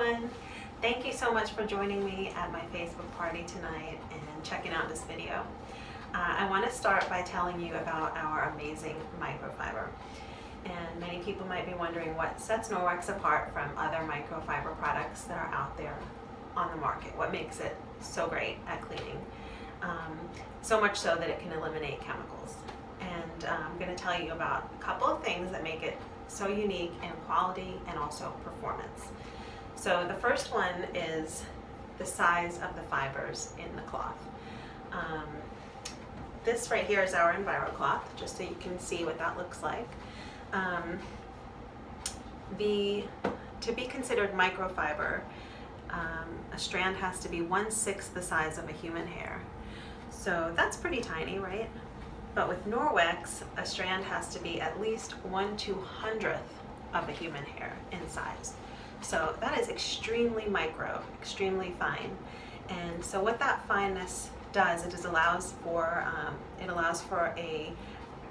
everyone. Thank you so much for joining me at my Facebook party tonight and checking out this video. I want to start by telling you about our amazing microfiber. And many people might be wondering what sets Norwex apart from other microfiber products that are out there on the market. What makes it so great at cleaning? So much so that it can eliminate chemicals. And I'm going to tell you about a couple of things that make it so unique in quality and also performance. So the first one is the size of the fibers in the cloth. This right here is our EnviroCloth, just so you can see what that looks like. To be considered microfiber, a strand has to be 1/6 the size of a human hair. So that's pretty tiny, right? But with Norwex, a strand has to be at least 1/200th of a human hair in size. So that is extremely micro, extremely fine. And so what that fineness does, it allows for a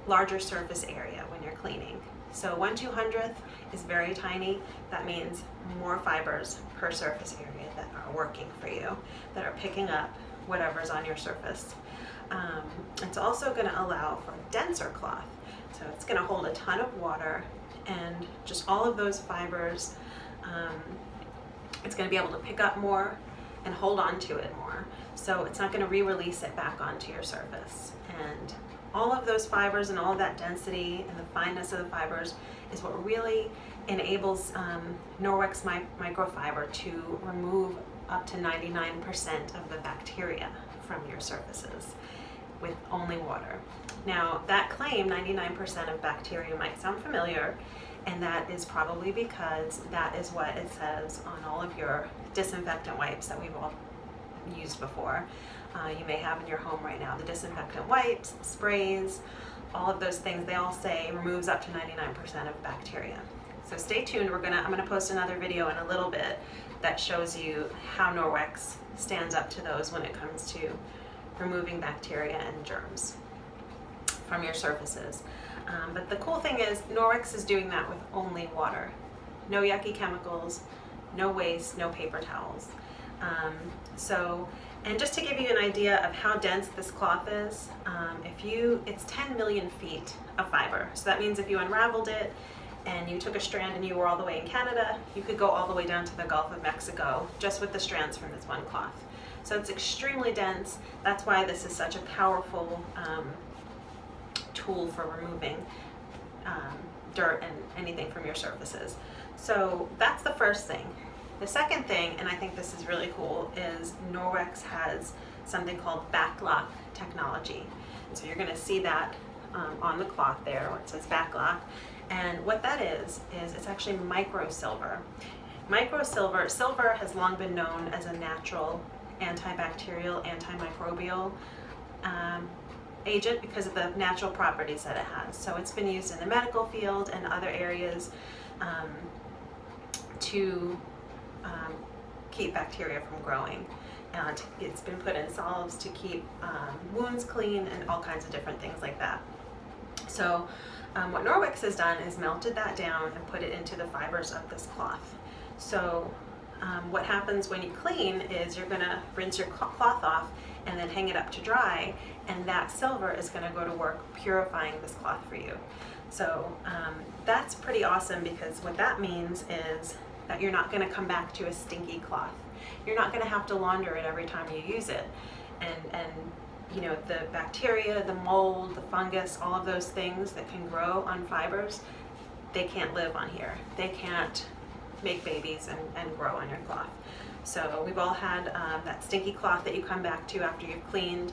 larger surface area when you're cleaning. So 1/200th is very tiny. That means more fibers per surface area that are working for you, that are picking up whatever's on your surface. It's also going to allow for a denser cloth. So it's going to hold a ton of water and just all of those fibers, it's going to be able to pick up more and hold on to it more. So it's not going to re-release it back onto your surface. And all of those fibers and all of that density and the fineness of the fibers is what really enables Norwex microfiber to remove up to 99% of the bacteria from your surfaces with only water. Now that claim, 99% of bacteria, might sound familiar, and that is probably because that is what it says on all of your disinfectant wipes that we've all used before. You may have in your home right now, the disinfectant wipes, sprays, all of those things, they all say removes up to 99% of bacteria. So stay tuned, I'm gonna post another video in a little bit that shows you how Norwex stands up to those when it comes to removing bacteria and germs from your surfaces. But the cool thing is Norwex is doing that with only water. No yucky chemicals, no waste, no paper towels. And just to give you an idea of how dense this cloth is, it's 10 million feet of fiber. So that means if you unraveled it and you took a strand and you were all the way in Canada, you could go all the way down to the Gulf of Mexico just with the strands from this one cloth. So it's extremely dense. That's why this is such a powerful tool for removing dirt and anything from your surfaces. So that's the first thing. The second thing, and I think this is really cool, is Norwex has something called backlock technology. And so you're going to see that on the cloth there where it says backlock. And what that is it's actually microsilver. Silver has long been known as a natural antibacterial, antimicrobial agent because of the natural properties that it has. So it's been used in the medical field and other areas to keep bacteria from growing. It's been put in solids to keep wounds clean and all kinds of different things like that. So what Norwex has done is melted that down and put it into the fibers of this cloth. So what happens when you clean is you're going to rinse your cloth off and then hang it up to dry, and that silver is going to go to work purifying this cloth for you. So that's pretty awesome, because what that means is that you're not going to come back to a stinky cloth. You're not going to have to launder it every time you use it. And you know, the bacteria, the mold, the fungus, all of those things that can grow on fibers, they can't live on here. They can't make babies and grow on your cloth. So we've all had that stinky cloth that you come back to after you've cleaned.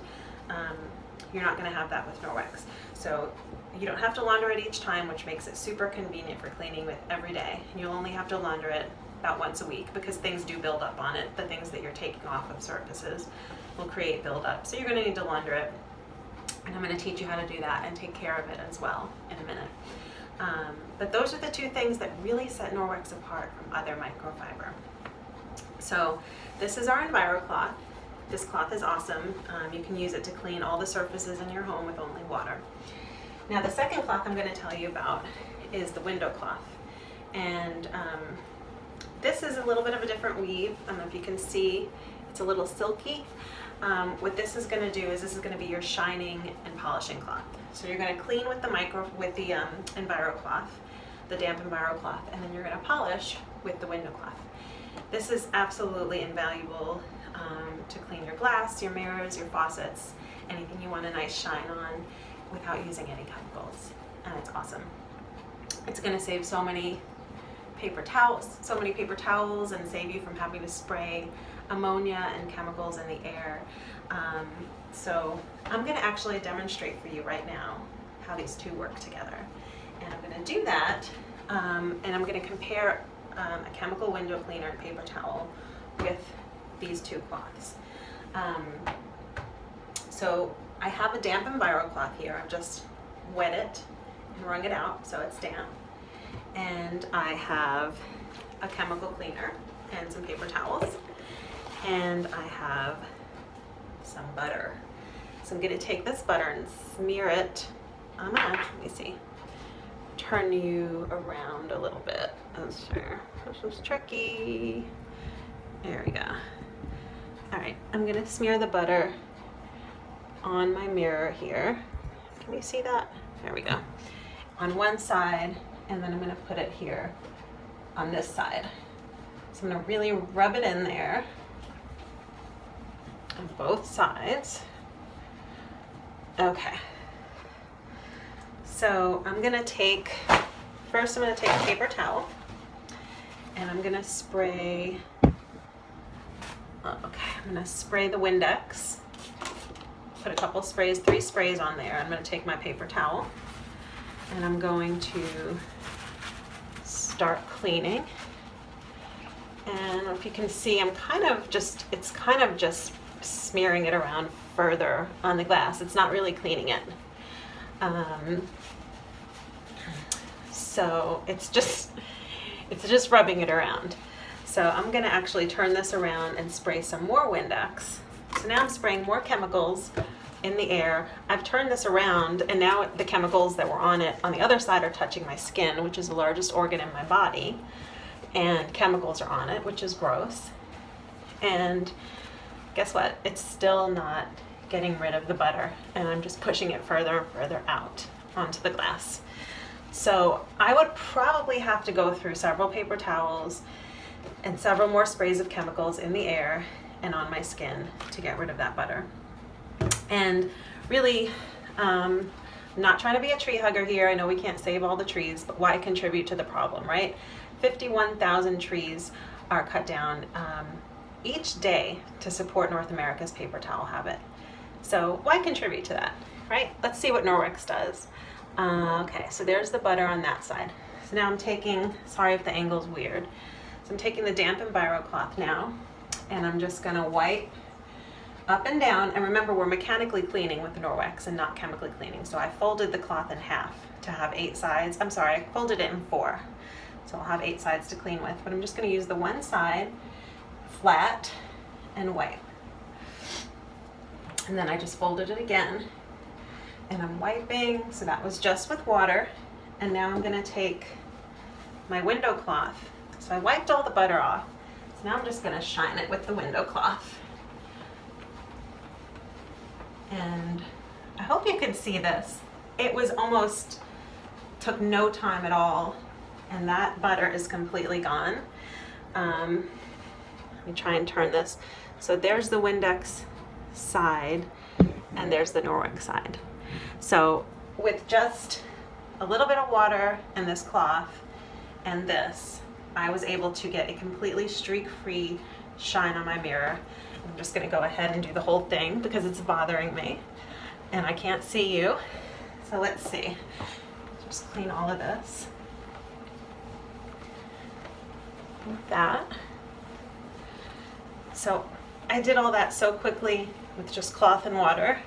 You're not going to have that with Norwex. So you don't have to launder it each time, which makes it super convenient for cleaning with every day. You'll only have to launder it about once a week because things do build up on it. The things that you're taking off of surfaces will create buildup. So you're going to need to launder it. And I'm going to teach you how to do that and take care of it as well in a minute. But those are the two things that really set Norwex apart from other microfiber. So this is our EnviroCloth. This cloth is awesome. You can use it to clean all the surfaces in your home with only water. Now the second cloth I'm going to tell you about is the window cloth. And This is a little bit of a different weave. I don't know if you can see, it's a little silky. What this is going to do is this is going to be your shining and polishing cloth. So you're going to clean with the Enviro cloth, the damp Enviro cloth, and then you're going to polish with the window cloth. This is absolutely invaluable to clean your glass, your mirrors, your faucets, anything you want a nice shine on without using any chemicals, and it's awesome. It's going to save so many paper towels and save you from having to spray ammonia and chemicals in the air. So I'm going to actually demonstrate for you right now how these two work together. And I'm going to do that, and I'm going to compare a chemical window cleaner and paper towel with these two cloths. So I have a damp Enviro cloth here. I've just wet it and wrung it out so it's damp. And I have a chemical cleaner and some paper towels. And I have some butter. So I'm going to take this butter and smear it. Let me see, turn you around a little bit. This is tricky. There we go. All right, I'm going to smear the butter on my mirror here. Can you see that? There we go. On one side, and then I'm going to put it here on this side. So I'm going to really rub it in there on both sides. Okay. So I'm going to take a paper towel, and I'm going to spray, I'm going to spray the Windex. Put a couple sprays, 3 sprays on there. I'm going to take my paper towel, and I'm going to start cleaning. And if you can see, it's kind of just smearing it around further on the glass. It's not really cleaning it. So it's just rubbing it around. So I'm going to actually turn this around and spray some more Windex. So now I'm spraying more chemicals in the air. I've turned this around, and now the chemicals that were on it on the other side are touching my skin, which is the largest organ in my body, and chemicals are on it, which is gross. And guess what? It's still not getting rid of the butter, and I'm just pushing it further and further out onto the glass. So I would probably have to go through several paper towels and several more sprays of chemicals in the air and on my skin to get rid of that butter. And really, I'm not trying to be a tree hugger here. I know we can't save all the trees, but why contribute to the problem, right? 51,000 trees are cut down each day to support North America's paper towel habit. So why contribute to that, right? Let's see what Norwex does. Okay, so there's the butter on that side. So now I'm taking, sorry if the angle's weird. So I'm taking the damp Enviro cloth now, and I'm just gonna wipe up and down. And remember, we're mechanically cleaning with the Norwex and not chemically cleaning. So I folded the cloth in half to have 8 sides. I'm sorry, I folded it in 4. So I'll have 8 sides to clean with, but I'm just gonna use the one side flat and wipe. And then I just folded it again, and I'm wiping. So that was just with water. And now I'm gonna take my window cloth. So I wiped all the butter off. So now I'm just gonna shine it with the window cloth. And I hope you can see this. It was almost, took no time at all. And that butter is completely gone. Let me try and turn this. So there's the Windex side, and there's the Norwex side. So with just a little bit of water and this cloth and this, I was able to get a completely streak-free shine on my mirror. I'm just gonna go ahead and do the whole thing because it's bothering me and I can't see you. So let's see. Just clean all of this. Like that. So I did all that so quickly with just cloth and water.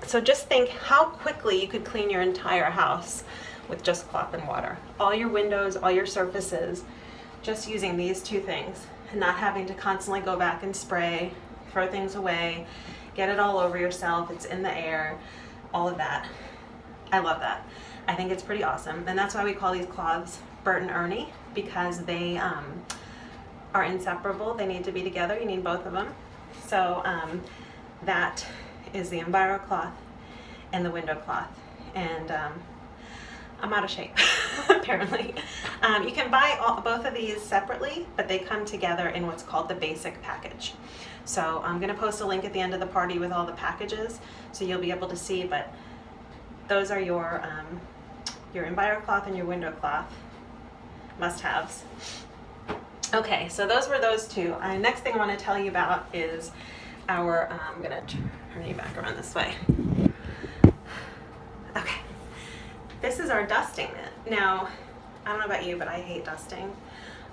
So just think how quickly you could clean your entire house with just cloth and water. All your windows, all your surfaces, just using these 2 things and not having to constantly go back and spray, throw things away, get it all over yourself, it's in the air, all of that. I love that. I think it's pretty awesome. And that's why we call these cloths Bert and Ernie, because they are inseparable. They need to be together. You need both of them. So that is the Enviro cloth and the window cloth. And I'm out of shape, apparently. You can buy both of these separately, but they come together in what's called the basic package. So I'm gonna post a link at the end of the party with all the packages, so you'll be able to see, but those are your Enviro cloth and your window cloth must-haves. Okay, so those were those two. Next thing I wanna tell you about is our, I'm gonna turn you back around this way. Okay, this is our dusting mitt. Now, I don't know about you, but I hate dusting.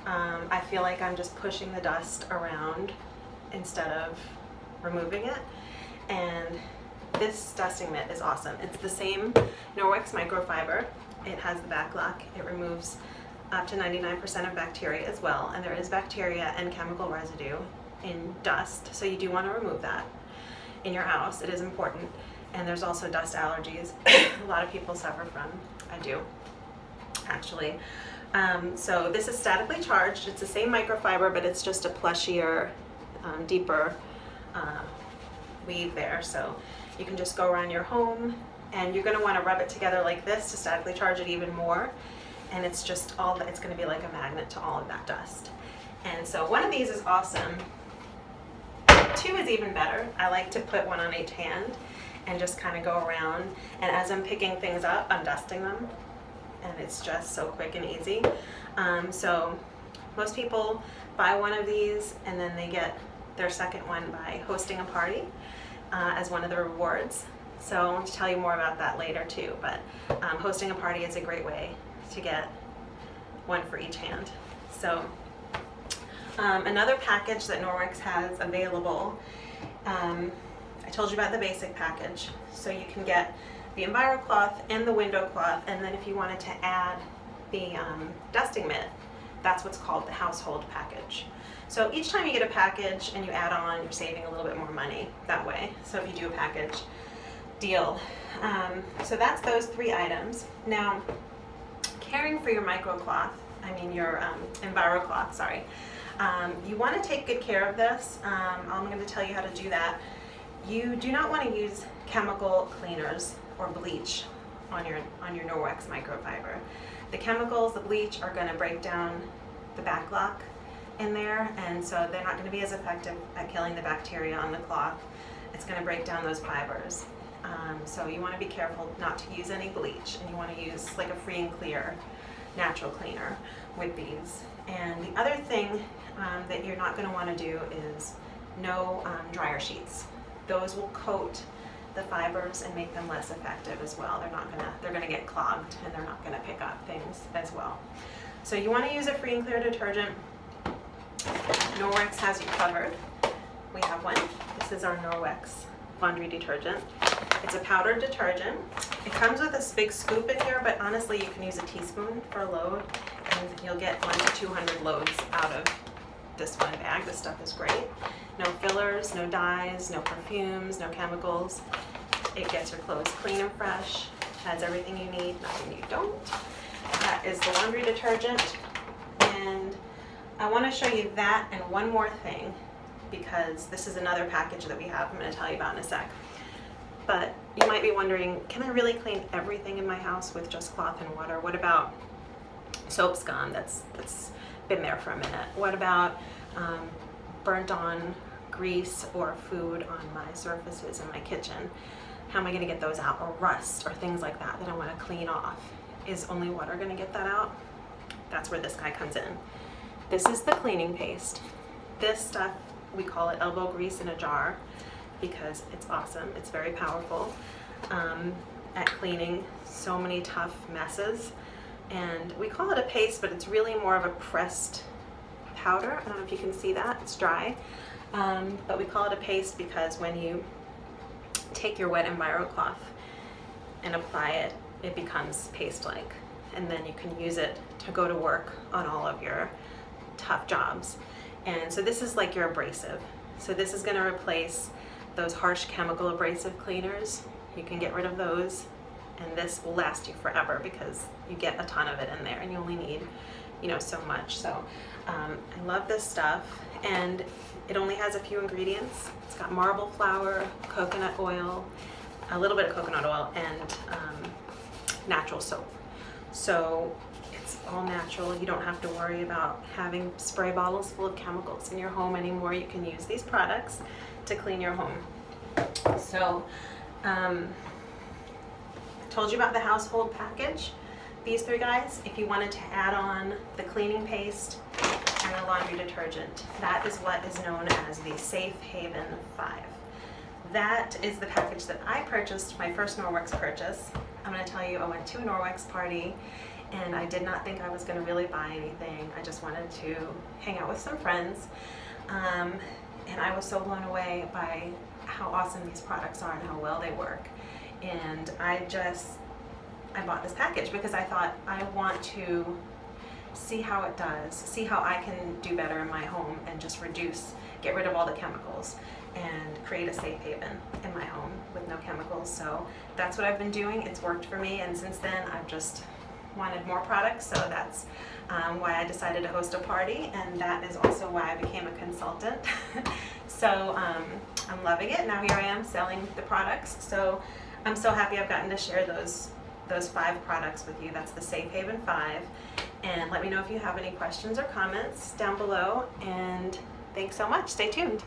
I feel like I'm just pushing the dust around instead of removing it. And this dusting mitt is awesome. It's the same Norwex microfiber. It has the back lock. It removes up to 99% of bacteria as well. And there is bacteria and chemical residue in dust, so you do want to remove that in your house. It is important. And there's also dust allergies. A lot of people suffer from. I do, actually. So this is statically charged. It's the same microfiber, but it's just a plushier, deeper weave there. So you can just go around your home, and you're going to want to rub it together like this to statically charge it even more. And it's just all that, it's going to be like a magnet to all of that dust. And so one of these is awesome. Two is even better. I like to put one on each hand and just kind of go around, and as I'm picking things up, I'm dusting them, and it's just so quick and easy. So most people buy one of these, and then they get their second one by hosting a party as one of the rewards. So I want to tell you more about that later too, but hosting a party is a great way to get one for each hand. So another package that Norwex has available, I told you about the basic package. So you can get the Enviro cloth and the window cloth, and then if you wanted to add the dusting mitt, that's what's called the household package. So each time you get a package and you add on, you're saving a little bit more money that way. So if you do a package deal. So that's those three items. Now, caring for your your Enviro cloth, sorry. You want to take good care of this. I'm going to tell you how to do that. You do not want to use chemical cleaners or bleach on your Norwex microfiber. The chemicals, the bleach, are going to break down the back lock in there, and so they're not going to be as effective at killing the bacteria on the cloth. It's going to break down those fibers. So you want to be careful not to use any bleach, and you want to use like a free and clear natural cleaner with these. And the other thing that you're not going to want to do is no dryer sheets. Those will coat the fibers and make them less effective as well. They're gonna get clogged, and they're not gonna pick up things as well. So you want to use a free and clear detergent. Norwex has you covered. We have one. This is our Norwex laundry detergent. It's a powdered detergent. It comes with a big scoop in here, but honestly you can use a teaspoon for a load, and you'll get 100 to 200 loads out of this one bag. This stuff is great. No fillers, no dyes, no perfumes, no chemicals. It gets your clothes clean and fresh, has everything you need, nothing you don't. That is the laundry detergent. And I want to show you that and one more thing, because this is another package that we have I'm going to tell you about in a sec. But you might be wondering, can I really clean everything in my house with just cloth and water? What about soap scum that's been there for a minute? What about burnt on grease or food on my surfaces in my kitchen? How am I going to get those out? Or rust or things like that I want to clean off. Is only water going to get that out? That's where this guy comes in. This is the cleaning paste. This stuff, we call it elbow grease in a jar because it's awesome. It's very powerful at cleaning so many tough messes. And we call it a paste, but it's really more of a pressed powder. I don't know if you can see that, it's dry. But we call it a paste because when you take your wet Enviro cloth and apply it, it becomes paste-like. And then you can use it to go to work on all of your tough jobs. And so this is like your abrasive. So this is going to replace those harsh chemical abrasive cleaners. You can get rid of those and this will last you forever because you get a ton of it in there and you only need, you know, so much. So I love this stuff, and it only has a few ingredients. It's got marble flour, coconut oil, a little bit of coconut oil, and natural soap. So it's all natural. You don't have to worry about having spray bottles full of chemicals in your home anymore. You can use these products to clean your home. So I told you about the household package. These three guys, if you wanted to add on the cleaning paste and the laundry detergent, that is what is known as the Safe Haven 5. That is the package that I purchased, my first Norwex purchase. I'm going to tell you, I went to a Norwex party and I did not think I was going to really buy anything. I just wanted to hang out with some friends. And I was so blown away by how awesome these products are and how well they work. And I bought this package because I thought I want to see how it does, see how I can do better in my home and just get rid of all the chemicals and create a safe haven in my home with no chemicals. So that's what I've been doing. It's worked for me, and since then I've just wanted more products. So that's why I decided to host a party, and that is also why I became a consultant. So I'm loving it. Now here I am selling the products. So I'm so happy I've gotten to share those 5 products with you. That's the Safe Haven 5. And let me know if you have any questions or comments down below. And thanks so much. Stay tuned.